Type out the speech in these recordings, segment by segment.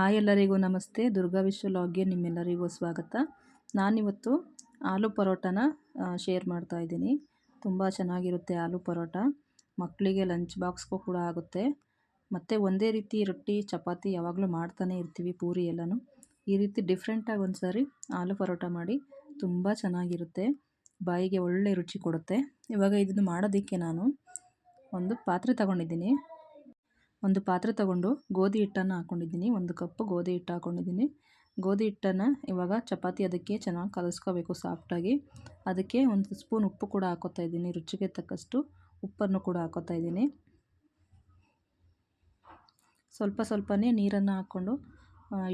Hi ಎಲ್ಲರಿಗೂ ನಮಸ್ತೆ. ದುರ್ಗಾ ವಿಶ್ವ ಲಾಗ್ಗೆ ನಿಮ್ಮೆಲ್ಲರಿಗೂ ಸ್ವಾಗತ. ನಾನಿವತ್ತು ಆಲೂ ಪರೋಟನ ಶೇರ್ ಮಾಡ್ತಾ ಇದ್ದೀನಿ. ತುಂಬ ಚೆನ್ನಾಗಿರುತ್ತೆ ಆಲೂ ಪರೋಟ. ಮಕ್ಕಳಿಗೆ ಲಂಚ್ ಬಾಕ್ಸ್ಗೂ ಕೂಡ ಆಗುತ್ತೆ. ಮತ್ತು ಒಂದೇ ರೀತಿ ರೊಟ್ಟಿ ಚಪಾತಿ ಯಾವಾಗಲೂ ಮಾಡ್ತಾನೆ ಇರ್ತೀವಿ, ಪೂರಿ ಎಲ್ಲನೂ. ಈ ರೀತಿ ಡಿಫ್ರೆಂಟಾಗಿ ಒಂದು ಸಾರಿ ಆಲೂ ಪರೋಟ ಮಾಡಿ, ತುಂಬ ಚೆನ್ನಾಗಿರುತ್ತೆ, ಬಾಯಿಗೆ ಒಳ್ಳೆ ರುಚಿ ಕೊಡುತ್ತೆ. ಇವಾಗ ಇದನ್ನು ಮಾಡೋದಕ್ಕೆ ನಾನು ಒಂದು ಪಾತ್ರೆ ತಗೊಂಡು ಗೋಧಿ ಹಿಟ್ಟನ್ನು ಹಾಕ್ಕೊಂಡಿದ್ದೀನಿ. 1 ಕಪ್ ಗೋಧಿ ಹಿಟ್ಟು ಹಾಕ್ಕೊಂಡಿದ್ದೀನಿ. ಗೋಧಿ ಹಿಟ್ಟನ್ನು ಇವಾಗ ಚಪಾತಿ ಅದಕ್ಕೆ ಚೆನ್ನಾಗಿ ಕಲಿಸ್ಕೋಬೇಕು ಸಾಫ್ಟಾಗಿ. ಅದಕ್ಕೆ 1 ಸ್ಪೂನ್ ಉಪ್ಪು ಕೂಡ ಹಾಕೋತಾ ಇದ್ದೀನಿ. ರುಚಿಗೆ ತಕ್ಕಷ್ಟು ಉಪ್ಪನ್ನು ಕೂಡ ಹಾಕೋತಾ ಇದ್ದೀನಿ. ಸ್ವಲ್ಪನೇ ನೀರನ್ನು ಹಾಕ್ಕೊಂಡು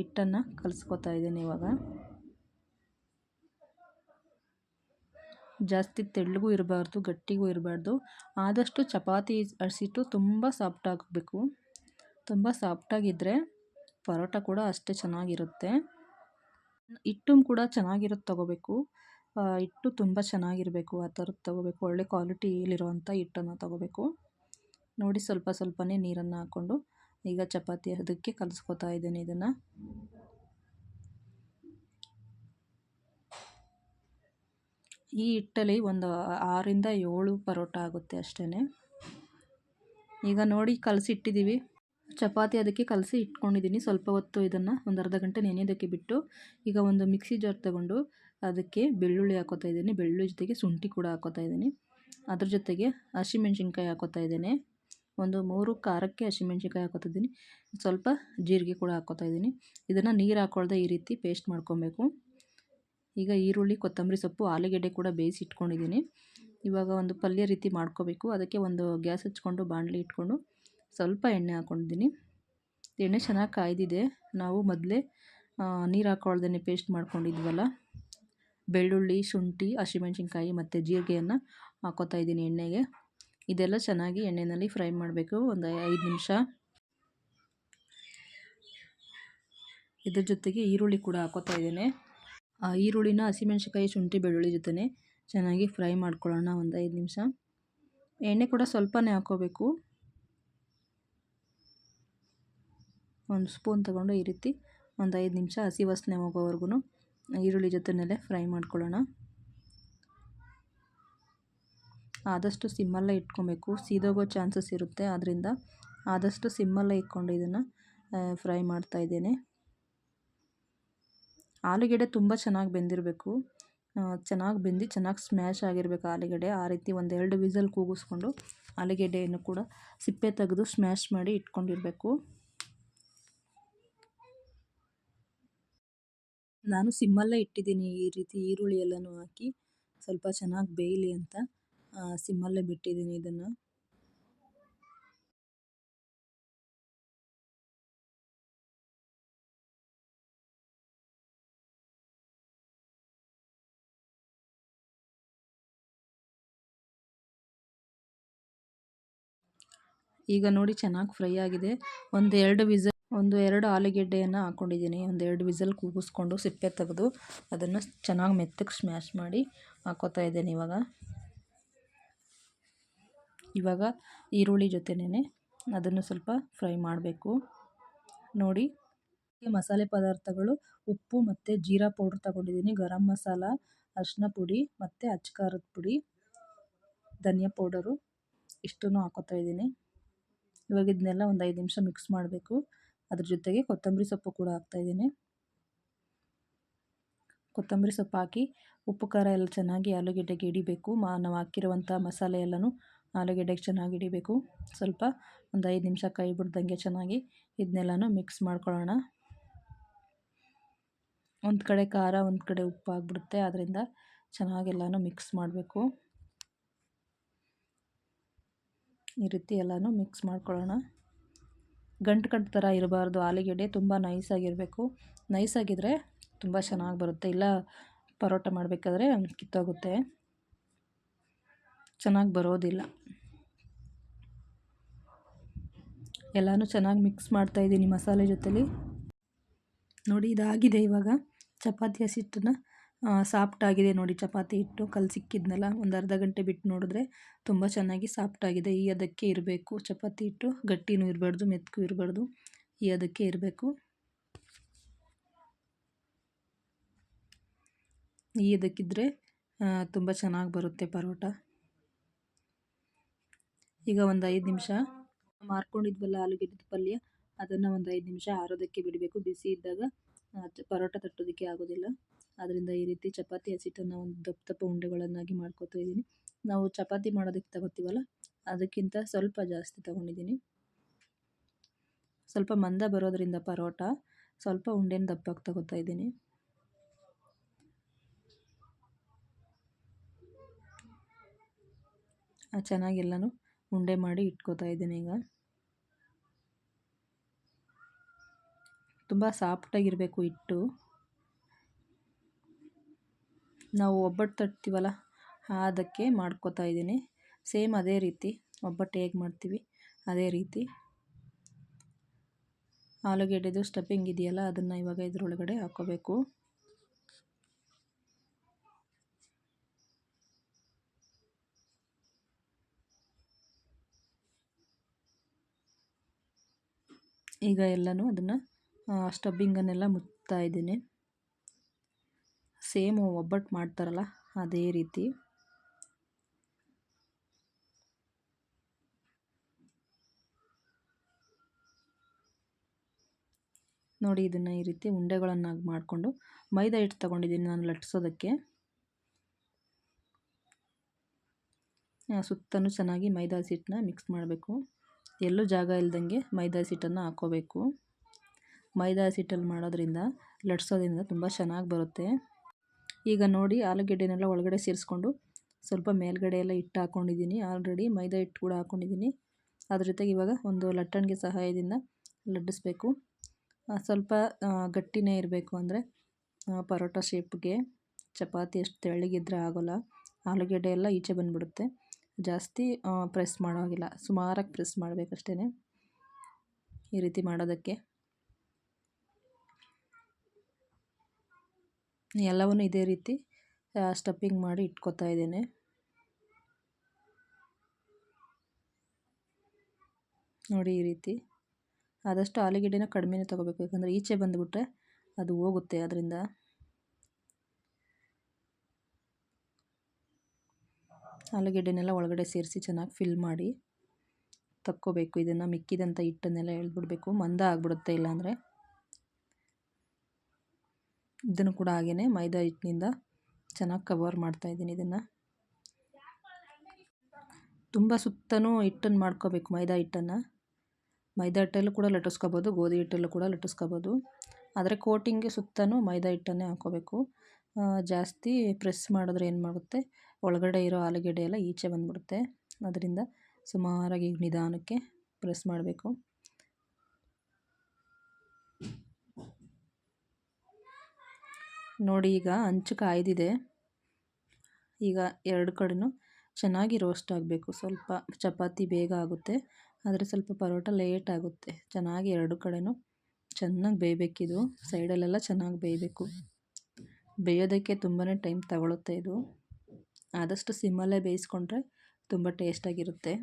ಹಿಟ್ಟನ್ನು ಕಲಿಸ್ಕೋತಾ ಇದ್ದೀನಿ. ಇವಾಗ ಜಾಸ್ತಿ ತೆಳ್ಳಗೂ ಇರಬಾರ್ದು, ಗಟ್ಟಿಗೂ ಇರಬಾರ್ದು. ಆದಷ್ಟು ಚಪಾತಿ ಹಸಿಟ್ಟು ತುಂಬ ಸಾಫ್ಟ್ ಆಗಬೇಕು. ತುಂಬ ಸಾಫ್ಟಾಗಿದ್ದರೆ ಪರೋಟ ಕೂಡ ಅಷ್ಟೇ ಚೆನ್ನಾಗಿರುತ್ತೆ. ಹಿಟ್ಟು ಕೂಡ ಚೆನ್ನಾಗಿರೋದು ತೊಗೋಬೇಕು. ಹಿಟ್ಟು ತುಂಬ ಚೆನ್ನಾಗಿರಬೇಕು, ಆ ಥರದ್ದು ತೊಗೋಬೇಕು. ಒಳ್ಳೆ ಕ್ವಾಲಿಟಿಲಿರೋವಂಥ ಹಿಟ್ಟನ್ನು ತೊಗೋಬೇಕು. ನೋಡಿ, ಸ್ವಲ್ಪನೇ ನೀರನ್ನು ಹಾಕ್ಕೊಂಡು ಈಗ ಚಪಾತಿ ಅದಕ್ಕೆ ಕಲಿಸ್ಕೊತಾ ಇದ್ದೀನಿ. ಇದನ್ನು ಈ ಹಿಟ್ಟಲ್ಲಿ ಒಂದು 6 ರಿಂದ 7 ಪರೋಟ ಆಗುತ್ತೆ ಅಷ್ಟೇ. ಈಗ ನೋಡಿ, ಕಲಸಿಟ್ಟಿದ್ದೀವಿ. ಚಪಾತಿ ಅದಕ್ಕೆ ಕಲಸಿ ಇಟ್ಕೊಂಡಿದ್ದೀನಿ. ಸ್ವಲ್ಪ ಹೊತ್ತು ಇದನ್ನು ಒಂದು ಅರ್ಧ ಗಂಟೆ ನೆನೆಯೋದಕ್ಕೆ ಬಿಟ್ಟು, ಈಗ ಒಂದು ಮಿಕ್ಸಿ ಜಾರ್ ತಗೊಂಡು ಅದಕ್ಕೆ ಬೆಳ್ಳುಳ್ಳಿ ಹಾಕೋತಾ ಇದ್ದೀನಿ. ಬೆಳ್ಳುಳ್ಳಿ ಜೊತೆಗೆ ಶುಂಠಿ ಕೂಡ ಹಾಕೋತಾ ಇದ್ದೀನಿ. ಅದ್ರ ಜೊತೆಗೆ ಹಸಿಮೆಣ್ಸಿನ್ಕಾಯಿ ಹಾಕೋತಾ ಇದ್ದೀನಿ. ಒಂದು 3 ಖಾರಕ್ಕೆ ಹಸಿಮೆಣ್ಸಿನ್ಕಾಯಿ ಹಾಕೋತಾ ಇದ್ದೀನಿ. ಸ್ವಲ್ಪ ಜೀರಿಗೆ ಕೂಡ ಹಾಕೋತಾ ಇದ್ದೀನಿ. ಇದನ್ನು ನೀರು ಹಾಕ್ಕೊಳ್ದೆ ಈ ರೀತಿ ಪೇಸ್ಟ್ ಮಾಡ್ಕೊಬೇಕು. ಈಗ ಈರುಳ್ಳಿ, ಕೊತ್ತಂಬರಿ ಸೊಪ್ಪು, ಆಲೂಗೆಡ್ಡೆ ಕೂಡ ಬೇಯಿಸಿ ಇಟ್ಕೊಂಡಿದ್ದೀನಿ. ಇವಾಗ ಒಂದು ಪಲ್ಯ ರೀತಿ ಮಾಡ್ಕೋಬೇಕು. ಅದಕ್ಕೆ ಒಂದು ಗ್ಯಾಸ್ ಹಚ್ಕೊಂಡು ಬಾಣಲಿ ಇಟ್ಕೊಂಡು ಸ್ವಲ್ಪ ಎಣ್ಣೆ ಹಾಕ್ಕೊಂಡಿದ್ದೀನಿ. ಎಣ್ಣೆ ಚೆನ್ನಾಗಿ ಕಾಯ್ದಿದೆ. ನಾವು ಮೊದಲೇ ನೀರು ಹಾಕ್ಕೊಳ್ದೇ ಪೇಸ್ಟ್ ಮಾಡ್ಕೊಂಡಿದ್ವಲ್ಲ, ಬೆಳ್ಳುಳ್ಳಿ, ಶುಂಠಿ, ಹಸಿಮೆಣ್ಸಿನ್ಕಾಯಿ ಮತ್ತು ಜೀರಿಗೆಯನ್ನು ಹಾಕೋತಾ ಇದ್ದೀನಿ ಎಣ್ಣೆಗೆ. ಇದೆಲ್ಲ ಚೆನ್ನಾಗಿ ಎಣ್ಣೆಯಲ್ಲಿ ಫ್ರೈ ಮಾಡಬೇಕು ಒಂದು 5 ನಿಮಿಷ. ಇದ್ರ ಜೊತೆಗೆ ಈರುಳ್ಳಿ ಕೂಡ ಹಾಕೋತಾ ಇದ್ದೇನೆ. ಆ ಈರುಳ್ಳಿನ ಹಸಿಮೆಣ್ಸಿನ್ಕಾಯಿ, ಶುಂಠಿ, ಬೆಳ್ಳುಳ್ಳಿ ಜೊತೆ ಚೆನ್ನಾಗಿ ಫ್ರೈ ಮಾಡ್ಕೊಳ್ಳೋಣ ಒಂದು 5 ನಿಮಿಷ. ಎಣ್ಣೆ ಕೂಡ ಸ್ವಲ್ಪನೇ ಹಾಕೋಬೇಕು. 1 ಸ್ಪೂನ್ ತಗೊಂಡು ಈ ರೀತಿ ಒಂದು 5 ನಿಮಿಷ ಹಸಿ ವಾಸನೆ ಹೋಗೋವರೆಗೂ ಈರುಳ್ಳಿ ಜೊತೆಯಲ್ಲೇ ಫ್ರೈ ಮಾಡ್ಕೊಳ್ಳೋಣ. ಆದಷ್ಟು ಸಿಮ್ಮಲ್ಲೇ ಇಟ್ಕೊಬೇಕು, ಸೀದೋಗೋ ಚಾನ್ಸಸ್ ಇರುತ್ತೆ. ಆದ್ದರಿಂದ ಆದಷ್ಟು ಸಿಮ್ಮಲ್ಲೇ ಇಟ್ಕೊಂಡು ಇದನ್ನು ಫ್ರೈ ಮಾಡ್ತಾ ಇದ್ದೇನೆ. ಆಲೂಗೆಡ್ಡೆ ತುಂಬ ಚೆನ್ನಾಗಿ ಬೆಂದಿರಬೇಕು. ಚೆನ್ನಾಗಿ ಬೆಂದು ಚೆನ್ನಾಗಿ ಸ್ಮ್ಯಾಶ್ ಆಗಿರಬೇಕು ಆಲೂಗೆಡ್ಡೆ. ಆ ರೀತಿ 1-2 ವಿಸಲ್ ಕೂಗಿಸ್ಕೊಂಡು ಆಲೂಗೆಡ್ಡೆಯನ್ನು ಕೂಡ ಸಿಪ್ಪೆ ತೆಗೆದು ಸ್ಮ್ಯಾಶ್ ಮಾಡಿ ಇಟ್ಕೊಂಡಿರಬೇಕು. ನಾನು ಸಿಮ್ಮಲ್ಲೇ ಇಟ್ಟಿದ್ದೀನಿ. ಈ ರೀತಿ ಈರುಳ್ಳಿ ಎಲ್ಲನೂ ಹಾಕಿ ಸ್ವಲ್ಪ ಚೆನ್ನಾಗಿ ಬೇಯಲಿ ಅಂತ ಸಿಮ್ಮಲ್ಲೇ ಬಿಟ್ಟಿದ್ದೀನಿ ಇದನ್ನು. ಈಗ ನೋಡಿ, ಚೆನ್ನಾಗಿ ಫ್ರೈ ಆಗಿದೆ. 2 ಆಲೂಗೆಡ್ಡೆಯನ್ನು ಹಾಕ್ಕೊಂಡಿದ್ದೀನಿ. 2 ವಿಸಲ್ ಕೂಗಿಸ್ಕೊಂಡು ಸಿಪ್ಪೆ ತೆಗೆದು ಅದನ್ನು ಚೆನ್ನಾಗಿ ಮೆತ್ತಗೆ ಸ್ಮ್ಯಾಶ್ ಮಾಡಿ ಹಾಕೋತಾ ಇದ್ದೇನೆ. ಇವಾಗ ಈರುಳ್ಳಿ ಜೊತೆನೇ ಅದನ್ನು ಸ್ವಲ್ಪ ಫ್ರೈ ಮಾಡಬೇಕು. ನೋಡಿ, ಮಸಾಲೆ ಪದಾರ್ಥಗಳು ಉಪ್ಪು ಮತ್ತು ಜೀರಾ ಪೌಡ್ರ್ ತಗೊಂಡಿದ್ದೀನಿ, ಗರಂ ಮಸಾಲ, ಅರಿಶಿನ ಪುಡಿ ಮತ್ತು ಅಚ್ಚ ಖಾರದ ಪುಡಿ, ಧನಿಯಾ ಪೌಡರು ಇಷ್ಟನ್ನು ಹಾಕೋತಾ ಇದ್ದೀನಿ. ಇವಾಗ ಇದನ್ನೆಲ್ಲ ಒಂದು 5 ನಿಮಿಷ ಮಿಕ್ಸ್ ಮಾಡಬೇಕು. ಅದ್ರ ಜೊತೆಗೆ ಕೊತ್ತಂಬರಿ ಸೊಪ್ಪು ಕೂಡ ಹಾಕ್ತಾಯಿದ್ದೀನಿ. ಕೊತ್ತಂಬರಿ ಸೊಪ್ಪು ಹಾಕಿ ಉಪ್ಪು ಖಾರ ಎಲ್ಲ ಚೆನ್ನಾಗಿ ಆಲೂಗೆಡ್ಡೆಗೆ ಹಿಡಿಬೇಕು. ನಾವು ಹಾಕಿರುವಂಥ ಮಸಾಲೆ ಎಲ್ಲನೂ ಆಲೂಗೆಡ್ಡೆಗೆ ಚೆನ್ನಾಗಿ ಹಿಡಿಬೇಕು. ಸ್ವಲ್ಪ ಒಂದು 5 ನಿಮಿಷ ಕೈ ಬಿಡ್ದಂಗೆ ಚೆನ್ನಾಗಿ ಇದನ್ನೆಲ್ಲನೂ ಮಿಕ್ಸ್ ಮಾಡ್ಕೊಳ್ಳೋಣ. ಒಂದು ಕಡೆ ಖಾರ, ಒಂದು ಕಡೆ ಉಪ್ಪು ಆಗಿಬಿಡುತ್ತೆ. ಆದ್ದರಿಂದ ಚೆನ್ನಾಗೆಲ್ಲನೂ ಮಿಕ್ಸ್ ಮಾಡಬೇಕು. ಈ ರೀತಿ ಎಲ್ಲನೂ ಮಿಕ್ಸ್ ಮಾಡ್ಕೊಳ್ಳೋಣ. ಗಂಟು ಥರ ಇರಬಾರ್ದು. ಆಲೂಗೆಡ್ಡೆ ತುಂಬ ನೈಸಾಗಿರಬೇಕು. ನೈಸಾಗಿದ್ದರೆ ತುಂಬ ಚೆನ್ನಾಗಿ ಬರುತ್ತೆ. ಇಲ್ಲ ಪರೋಟ ಮಾಡಬೇಕಾದ್ರೆ ಕಿತ್ತೋಗುತ್ತೆ, ಚೆನ್ನಾಗಿ ಬರೋದಿಲ್ಲ. ಎಲ್ಲನೂ ಚೆನ್ನಾಗಿ ಮಿಕ್ಸ್ ಮಾಡ್ತಾಯಿದ್ದೀನಿ ಮಸಾಲೆ ಜೊತೆಲಿ. ನೋಡಿ, ಇದಾಗಿದೆ. ಇವಾಗ ಚಪಾತಿ ಹಸಿಟ್ಟನ್ನು ಸಾಫ್ಟ್ ಆಗಿದೆ ನೋಡಿ. ಚಪಾತಿ ಹಿಟ್ಟು ಕಲಸಿಕ್ಕಿದ್ನಲ್ಲ, ಒಂದು ಅರ್ಧ ಗಂಟೆ ಬಿಟ್ಟು ನೋಡಿದ್ರೆ ತುಂಬ ಚೆನ್ನಾಗಿ ಸಾಫ್ಟ್ ಆಗಿದೆ. ಈ ಅದಕ್ಕೆ ಇರಬೇಕು ಚಪಾತಿ ಹಿಟ್ಟು. ಗಟ್ಟಿನೂ ಇರಬಾರ್ದು, ಮೆತ್ತಗೂ ಇರಬಾರ್ದು. ಈ ಅದಕ್ಕೆ ಇರಬೇಕು. ಈ ಇದಕ್ಕಿದ್ರೆ ತುಂಬ ಚೆನ್ನಾಗಿ ಬರುತ್ತೆ ಪರೋಟ. ಈಗ ಒಂದು 5 ನಿಮಿಷ ಮಾಡ್ಕೊಂಡಿದ್ವಲ್ಲ ಆಲೂಗೆಡ್ಡೆ ಪಲ್ಯ, ಅದನ್ನು ಒಂದು 5 ನಿಮಿಷ ಆರೋದಕ್ಕೆ ಬಿಡಬೇಕು. ಬಿಸಿ ಇದ್ದಾಗ ಪರೋಟ ತಟ್ಟೋದಕ್ಕೆ ಆಗೋದಿಲ್ಲ. ಅದರಿಂದ ಈ ರೀತಿ ಚಪಾತಿ ಹಸಿಟ್ಟನ್ನು ಒಂದು ದಪ್ಪ ದಪ್ಪ ಉಂಡೆಗಳನ್ನಾಗಿ ಮಾಡ್ಕೊತಾ ಇದ್ದೀನಿ. ನಾವು ಚಪಾತಿ ಮಾಡೋದಕ್ಕೆ ತಗೋತೀವಲ್ಲ, ಅದಕ್ಕಿಂತ ಸ್ವಲ್ಪ ಜಾಸ್ತಿ ತೊಗೊಂಡಿದ್ದೀನಿ. ಸ್ವಲ್ಪ ಮಂದ ಬರೋದರಿಂದ ಪರೋಟ ಸ್ವಲ್ಪ ಉಂಡೆನ ದಪ್ಪಕ್ಕೆ ತಗೋತಾ ಇದ್ದೀನಿ. ಚೆನ್ನಾಗೆಲ್ಲನೂ ಉಂಡೆ ಮಾಡಿ ಇಟ್ಕೋತಾ ಇದ್ದೀನಿ. ಈಗ ತುಂಬ ಸಾಫ್ಟಾಗಿರಬೇಕು ಹಿಟ್ಟು. ನಾವು ಒಬ್ಬಟ್ಟು ತಟ್ತೀವಲ್ಲ ಅದಕ್ಕೆ ಮಾಡ್ಕೋತಾ ಇದ್ದೀನಿ. ಸೇಮ್ ಅದೇ ರೀತಿ ಒಬ್ಬಟ್ಟು ಹೇಗೆ ಮಾಡ್ತೀವಿ ಅದೇ ರೀತಿ. ಆಲೂಗೆಡ್ಡೆದು ಸ್ಟಫಿಂಗ್ ಇದೆಯಲ್ಲ, ಅದನ್ನು ಇವಾಗ ಇದರೊಳಗಡೆ ಹಾಕ್ಕೋಬೇಕು. ಈಗ ಎಲ್ಲನೂ ಅದನ್ನು ಸ್ಟಫಿಂಗನ್ನೆಲ್ಲ ಮುಚ್ತಾ ಇದ್ದೀನಿ. ಸೇಮು ಒಬ್ಬಟ್ಟು ಮಾಡ್ತಾರಲ್ಲ ಅದೇ ರೀತಿ. ನೋಡಿ, ಇದನ್ನು ಈ ರೀತಿ ಉಂಡೆಗಳನ್ನಾಗಿ ಮಾಡಿಕೊಂಡು ಮೈದಾ ಹಿಟ್ಟು ತೊಗೊಂಡಿದ್ದೀನಿ ನಾನು ಲಟ್ಟಿಸೋದಕ್ಕೆ. ಸುತ್ತಲೂ ಚೆನ್ನಾಗಿ ಮೈದಾ ಹಿಟ್ಟನ್ನ ಮಿಕ್ಸ್ ಮಾಡಬೇಕು. ಎಲ್ಲೂ ಜಾಗ ಇಲ್ದಂಗೆ ಮೈದಾ ಹಿಟ್ಟನ್ನು ಹಾಕ್ಕೋಬೇಕು. ಮೈದಾ ಹಿಟ್ಟಲ್ಲಿ ಮಾಡೋದ್ರಿಂದ ಲಟ್ಸೋದ್ರಿಂದ ತುಂಬ ಚೆನ್ನಾಗಿ ಬರುತ್ತೆ. ಈಗ ನೋಡಿ, ಆಲೂಗೆಡ್ಡೆನೆಲ್ಲ ಒಳಗಡೆ ಸೇರಿಸ್ಕೊಂಡು ಸ್ವಲ್ಪ ಮೇಲ್ಗಡೆ ಎಲ್ಲ ಹಿಟ್ಟು ಹಾಕ್ಕೊಂಡಿದ್ದೀನಿ. ಆಲ್ರೆಡಿ ಮೈದಾ ಹಿಟ್ಟು ಕೂಡ ಹಾಕ್ಕೊಂಡಿದ್ದೀನಿ. ಅದ್ರ ಜೊತೆಗೆ ಇವಾಗ ಒಂದು ಲಟ್ಟಣಿಗೆ ಸಹಾಯದಿಂದ ಲಟ್ಟಿಸ್ಬೇಕು. ಸ್ವಲ್ಪ ಗಟ್ಟಿನೇ ಇರಬೇಕು, ಅಂದರೆ ಪರೋಟ ಶೇಪ್ಗೆ. ಚಪಾತಿ ಅಷ್ಟು ತೆಳ್ಳಗಿದ್ರೆ ಆಗೋಲ್ಲ. ಆಲೂಗೆಡ್ಡೆ ಎಲ್ಲ ಈಚೆ ಬಂದುಬಿಡುತ್ತೆ. ಜಾಸ್ತಿ ಪ್ರೆಸ್ ಮಾಡೋ ಹಾಗಿಲ್ಲ, ಸುಮಾರಾಗಿ ಪ್ರೆಸ್ ಮಾಡಬೇಕಷ್ಟೇ ಈ ರೀತಿ ಮಾಡೋದಕ್ಕೆ. ಎಲ್ಲವನ್ನೂ ಇದೇ ರೀತಿ ಸ್ಟಫಿಂಗ್ ಮಾಡಿ ಇಟ್ಕೋತಾ ಇದ್ದೇನೆ. ನೋಡಿ, ಈ ರೀತಿ ಆದಷ್ಟು ಆಲೂಗೆಡ್ಡೆನ ಕಡಿಮೆನೇ ತೊಗೋಬೇಕು, ಯಾಕಂದರೆ ಈಚೆ ಬಂದುಬಿಟ್ರೆ ಅದು ಹೋಗುತ್ತೆ. ಅದರಿಂದ ಆಲೂಗೆಡ್ಡೆನೆಲ್ಲ ಒಳಗಡೆ ಸೇರಿಸಿ ಚೆನ್ನಾಗಿ ಫಿಲ್ ಮಾಡಿ ತಕ್ಕೋಬೇಕು. ಇದನ್ನು ಮಿಕ್ಕಿದಂಥ ಹಿಟ್ಟನ್ನೆಲ್ಲ ಎಳ್ಬಿಡಬೇಕು, ಮಂದ ಆಗಿಬಿಡುತ್ತೆ ಇಲ್ಲಾಂದರೆ. ಇದನ್ನು ಕೂಡ ಹಾಗೆಯೇ ಮೈದಾ ಹಿಟ್ಟಿನಿಂದ ಚೆನ್ನಾಗಿ ಕವರ್ ಮಾಡ್ತಾಯಿದ್ದೀನಿ. ಇದನ್ನು ತುಂಬ ಸುತ್ತಲೂ ಹಿಟ್ಟನ್ನು ಮಾಡ್ಕೋಬೇಕು. ಮೈದಾ ಹಿಟ್ಟಲ್ಲೂ ಕೂಡ ಲಟ್ಟಿಸ್ಕೋಬೋದು, ಗೋಧಿ ಹಿಟ್ಟಲ್ಲೂ ಕೂಡ ಲಟ್ಟಿಸ್ಕೋಬೋದು. ಆದರೆ ಕೋಟಿಂಗ್ಗೆ ಸುತ್ತಲೂ ಮೈದಾ ಹಿಟ್ಟನ್ನೇ ಹಾಕ್ಕೋಬೇಕು. ಜಾಸ್ತಿ ಪ್ರೆಸ್ ಮಾಡಿದ್ರೆ ಏನು ಮಾಡುತ್ತೆ, ಒಳಗಡೆ ಇರೋ ಆಲೂಗೆಡ್ಡೆ ಎಲ್ಲ ಈಚೆ ಬಂದುಬಿಡುತ್ತೆ. ಅದರಿಂದ ಸುಮಾರಾಗಿ ನಿಧಾನಕ್ಕೆ ಪ್ರೆಸ್ ಮಾಡಬೇಕು. ನೋಡಿ, ಈಗ ಹಂಚು ಕಾಯ್ದಿದೆ. ಈಗ ಎರಡು ಕಡೆನೂ ಚೆನ್ನಾಗಿ ರೋಸ್ಟ್ ಆಗಬೇಕು. ಸ್ವಲ್ಪ ಚಪಾತಿ ಬೇಗ ಆಗುತ್ತೆ, ಆದರೆ ಸ್ವಲ್ಪ ಪರೋಟ ಲೇಟ್ ಆಗುತ್ತೆ. ಚೆನ್ನಾಗಿ ಎರಡು ಕಡೆನೂ ಚೆನ್ನಾಗಿ ಬೇಯಬೇಕಿದು. ಸೈಡಲ್ಲೆಲ್ಲ ಚೆನ್ನಾಗಿ ಬೇಯಬೇಕು. ಬೇಯೋದಕ್ಕೆ ತುಂಬಾ ಟೈಮ್ ತಗೊಳುತ್ತೆ ಇದು. ಆದಷ್ಟು ಸಿಮ್ಮಲ್ಲೇ ಬೇಯಿಸ್ಕೊಂಡ್ರೆ ತುಂಬ ಟೇಸ್ಟಾಗಿರುತ್ತೆ.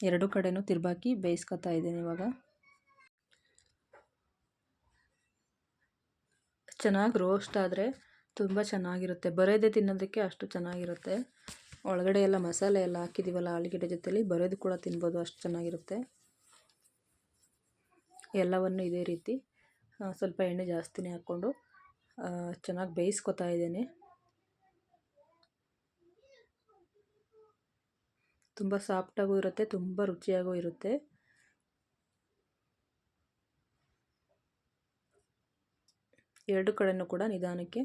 ಎರಡು ಕಡೆನೂ ತಿರ್ಬಾಕಿ ಬೇಯಿಸ್ಕೊತಾ ಇದ್ದೀನಿ. ಇವಾಗ ಚೆನ್ನಾಗಿ ರೋಸ್ಟ್ ಆದರೆ ತುಂಬ ಚೆನ್ನಾಗಿರುತ್ತೆ. ಬರೋದೇ ತಿನ್ನೋದಕ್ಕೆ ಅಷ್ಟು ಚೆನ್ನಾಗಿರುತ್ತೆ. ಒಳಗಡೆ ಎಲ್ಲ ಮಸಾಲೆ ಎಲ್ಲ ಹಾಕಿದ್ದೀವಲ್ಲ ಆಲೂಗೆಡ್ಡೆ ಜೊತೆಲಿ, ಬರೋದು ಕೂಡ ತಿನ್ಬೋದು, ಅಷ್ಟು ಚೆನ್ನಾಗಿರುತ್ತೆ. ಎಲ್ಲವನ್ನು ಇದೇ ರೀತಿ ಸ್ವಲ್ಪ ಎಣ್ಣೆ ಜಾಸ್ತಿನೇ ಹಾಕ್ಕೊಂಡು ಚೆನ್ನಾಗಿ ಬೇಯಿಸ್ಕೊತಾ ಇದ್ದೇನೆ. ತುಂಬ ಸಾಫ್ಟಾಗೂ ಇರುತ್ತೆ, ತುಂಬ ರುಚಿಯಾಗೂ ಇರುತ್ತೆ. ಎರಡು ಕಡೆನೂ ಕೂಡ ನಿಧಾನಕ್ಕೆ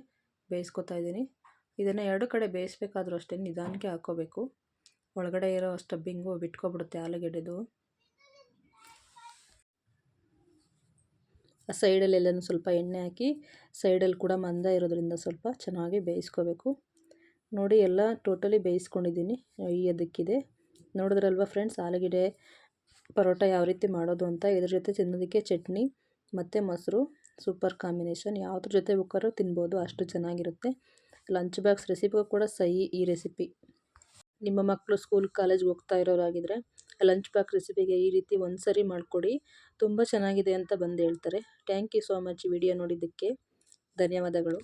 ಬೇಯಿಸ್ಕೊತಾ ಇದ್ದೀನಿ. ಇದನ್ನು ಎರಡು ಕಡೆ ಬೇಯಿಸ್ಬೇಕಾದ್ರೂ ಅಷ್ಟೇ ನಿಧಾನಕ್ಕೆ ಹಾಕ್ಕೋಬೇಕು. ಒಳಗಡೆ ಇರೋ ಸ್ಟಫಿಂಗು ಬಿಟ್ಕೊಬಿಡುತ್ತೆ ಆಲೂಗೆಡ್ಡೆದು. ಸೈಡಲ್ಲೆಲ್ಲನೂ ಸ್ವಲ್ಪ ಎಣ್ಣೆ ಹಾಕಿ ಸೈಡಲ್ಲಿ ಕೂಡ ಮಂದ ಇರೋದ್ರಿಂದ ಸ್ವಲ್ಪ ಚೆನ್ನಾಗಿ ಬೇಯಿಸ್ಕೋಬೇಕು. ನೋಡಿ, ಎಲ್ಲ ಟೋಟಲಿ ಬೇಯಿಸ್ಕೊಂಡಿದ್ದೀನಿ. ಈ ಅದಕ್ಕಿದೆ. ನೋಡಿದ್ರಲ್ವ ಫ್ರೆಂಡ್ಸ್, ಆಲೂಗೆಡ್ಡೆ ಪರೋಟ ಯಾವ ರೀತಿ ಮಾಡೋದು ಅಂತ. ಇದ್ರ ಜೊತೆ ತಿನ್ನೋದಕ್ಕೆ ಚಟ್ನಿ ಮತ್ತು ಮೊಸರು ಸೂಪರ್ ಕಾಂಬಿನೇಷನ್. ಯಾವುದ್ರ ಜೊತೆ ಬೇಕಾದ್ರೂ ತಿನ್ಬೋದು, ಅಷ್ಟು ಚೆನ್ನಾಗಿರುತ್ತೆ. ಲಂಚ್ ಬಾಕ್ಸ್ ರೆಸಿಪಿಗೂ ಕೂಡ ಸಹಿ ಈ ರೆಸಿಪಿ. ನಿಮ್ಮ ಮಕ್ಕಳು ಸ್ಕೂಲ್ ಕಾಲೇಜ್ಗೆ ಹೋಗ್ತಾ ಇರೋರಾಗಿದ್ದರೆ ಲಂಚ್ ಬಾಕ್ಸ್ ರೆಸಿಪಿಗೆ ಈ ರೀತಿ ಒಂದು ಸರಿ ಮಾಡಿಕೊಡಿ, ತುಂಬ ಚೆನ್ನಾಗಿದೆ ಅಂತ ಬಂದು ಹೇಳ್ತಾರೆ. Thank you so much video ನೋಡಿದ್ದಕ್ಕೆ ಧನ್ಯವಾದಗಳು.